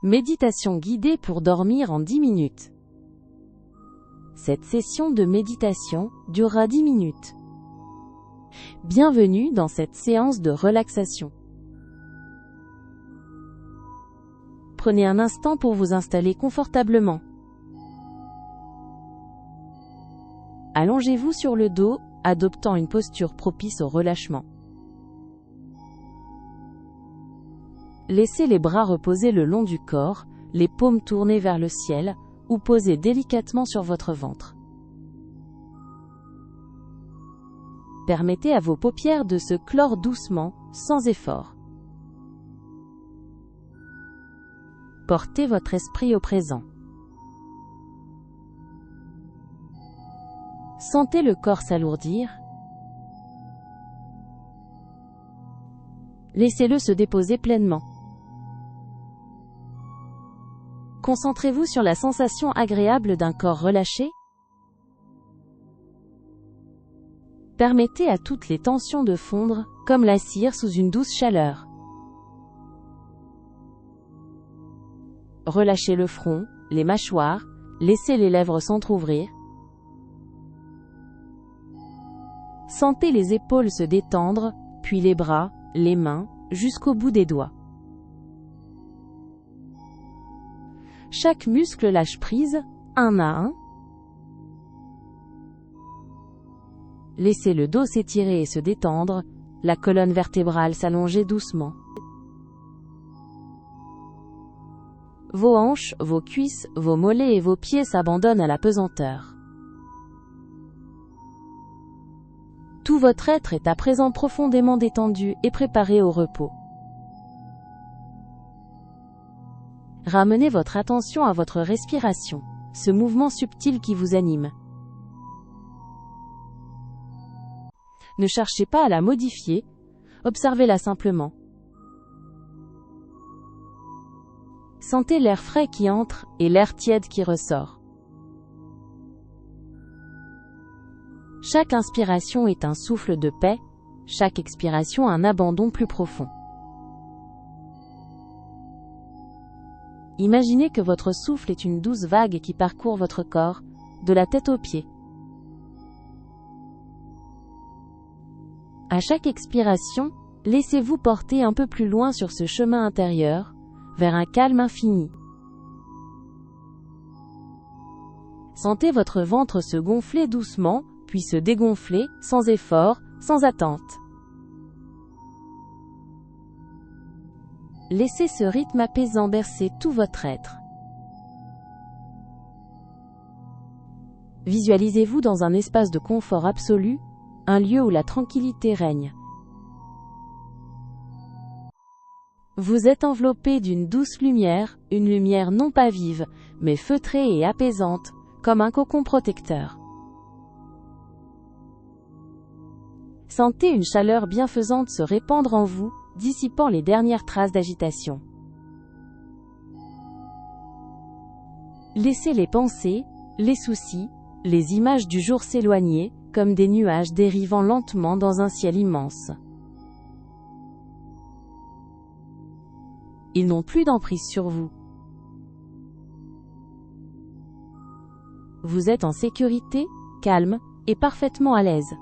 Méditation guidée pour dormir en 10 minutes. Cette session de méditation durera 10 minutes. Bienvenue dans cette séance de relaxation. Prenez un instant pour vous installer confortablement. Allongez-vous sur le dos, adoptant une posture propice au relâchement. Laissez les bras reposer le long du corps, les paumes tournées vers le ciel, ou posées délicatement sur votre ventre. Permettez à vos paupières de se clore doucement, sans effort. Portez votre esprit au présent. Sentez le corps s'alourdir. Laissez-le se déposer pleinement. Concentrez-vous sur la sensation agréable d'un corps relâché. Permettez à toutes les tensions de fondre, comme la cire sous une douce chaleur. Relâchez le front, les mâchoires, laissez les lèvres s'entr'ouvrir. Sentez les épaules se détendre, puis les bras, les mains, jusqu'au bout des doigts. Chaque muscle lâche prise, un à un. Laissez le dos s'étirer et se détendre, la colonne vertébrale s'allonger doucement. Vos hanches, vos cuisses, vos mollets et vos pieds s'abandonnent à la pesanteur. Tout votre être est à présent profondément détendu et préparé au repos. Ramenez votre attention à votre respiration, ce mouvement subtil qui vous anime. Ne cherchez pas à la modifier, observez-la simplement. Sentez l'air frais qui entre et l'air tiède qui ressort. Chaque inspiration est un souffle de paix, chaque expiration un abandon plus profond. Imaginez que votre souffle est une douce vague qui parcourt votre corps, de la tête aux pieds. À chaque expiration, laissez-vous porter un peu plus loin sur ce chemin intérieur, vers un calme infini. Sentez votre ventre se gonfler doucement, puis se dégonfler, sans effort, sans attente. Laissez ce rythme apaisant bercer tout votre être. Visualisez-vous dans un espace de confort absolu, un lieu où la tranquillité règne. Vous êtes enveloppé d'une douce lumière, une lumière non pas vive, mais feutrée et apaisante, comme un cocon protecteur. Sentez une chaleur bienfaisante se répandre en vous, dissipant les dernières traces d'agitation. Laissez les pensées, les soucis, les images du jour s'éloigner, comme des nuages dérivant lentement dans un ciel immense. Ils n'ont plus d'emprise sur vous. Vous êtes en sécurité, calme, et parfaitement à l'aise.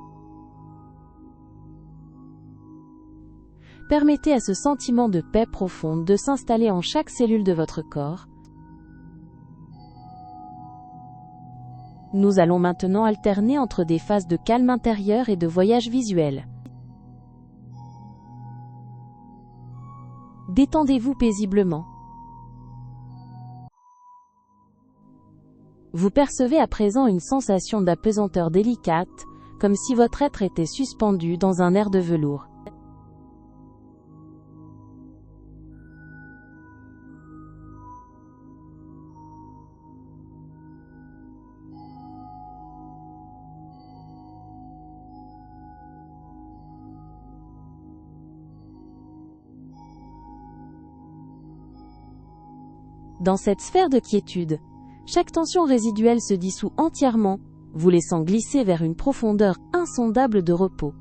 Permettez à ce sentiment de paix profonde de s'installer en chaque cellule de votre corps. Nous allons maintenant alterner entre des phases de calme intérieur et de voyage visuel. Détendez-vous paisiblement. Vous percevez à présent une sensation d'apesanteur délicate, comme si votre être était suspendu dans un air de velours. Dans cette sphère de quiétude, chaque tension résiduelle se dissout entièrement, vous laissant glisser vers une profondeur insondable de repos.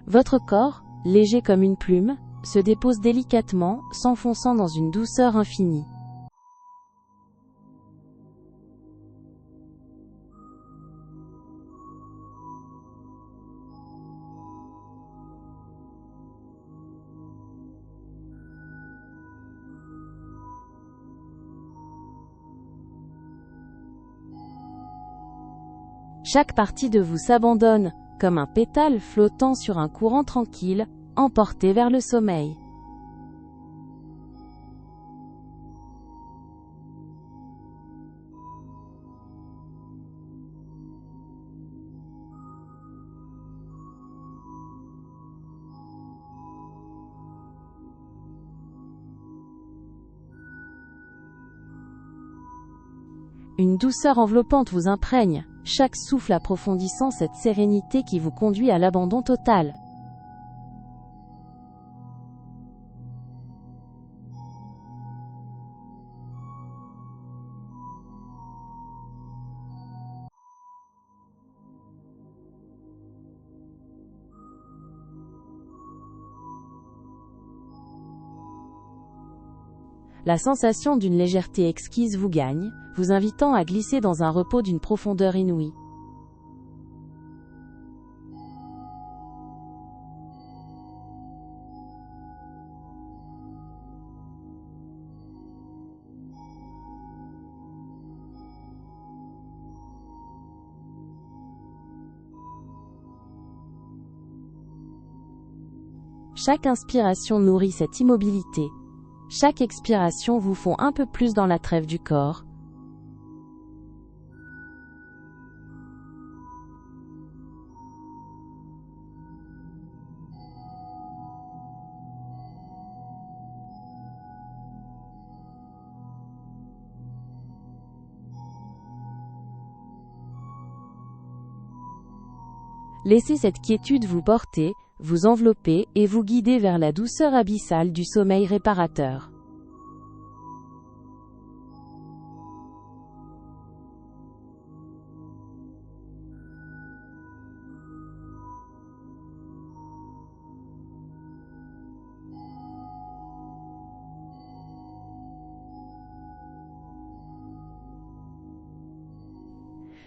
Votre corps, léger comme une plume, se dépose délicatement, s'enfonçant dans une douceur infinie. Chaque partie de vous s'abandonne, comme un pétale flottant sur un courant tranquille, emporté vers le sommeil. Une douceur enveloppante vous imprègne, chaque souffle approfondissant cette sérénité qui vous conduit à l'abandon total. La sensation d'une légèreté exquise vous gagne, vous invitant à glisser dans un repos d'une profondeur inouïe. Chaque inspiration nourrit cette immobilité. Chaque expiration vous fond un peu plus dans la trêve du corps. Laissez cette quiétude vous porter, vous envelopper et vous guider vers la douceur abyssale du sommeil réparateur.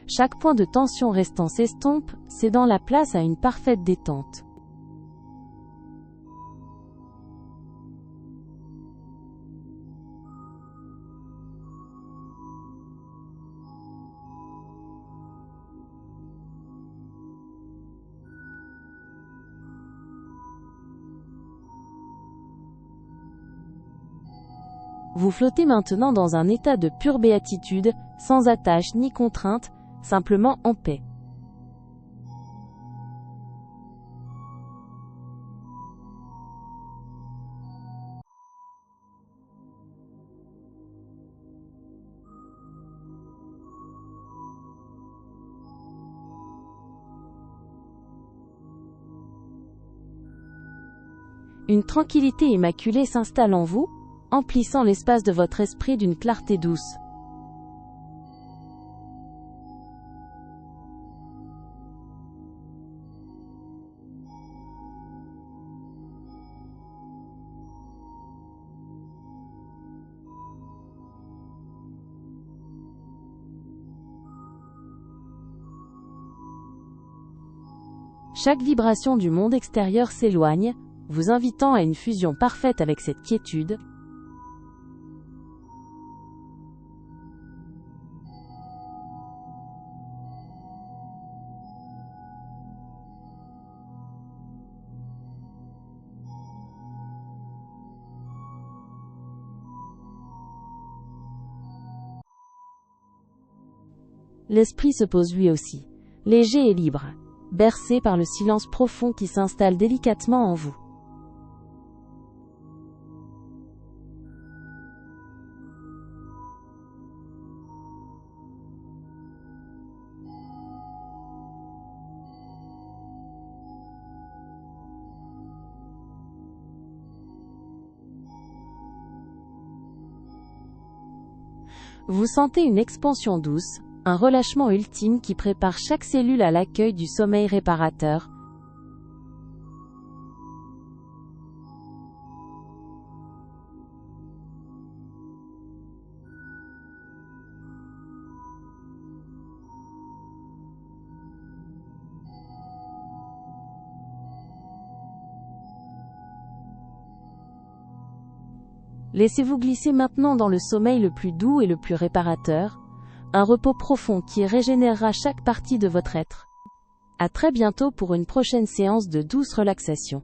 Chaque point de tension restant s'estompe, cédant la place à une parfaite détente. Vous flottez maintenant dans un état de pure béatitude, sans attache ni contrainte, simplement en paix. Une tranquillité immaculée s'installe en vous, emplissant l'espace de votre esprit d'une clarté douce. Chaque vibration du monde extérieur s'éloigne, vous invitant à une fusion parfaite avec cette quiétude. L'esprit se pose lui aussi, léger et libre, bercé par le silence profond qui s'installe délicatement en vous. Vous sentez une expansion douce, un relâchement ultime qui prépare chaque cellule à l'accueil du sommeil réparateur. Laissez-vous glisser maintenant dans le sommeil le plus doux et le plus réparateur, un repos profond qui régénérera chaque partie de votre être. À très bientôt pour une prochaine séance de douce relaxation.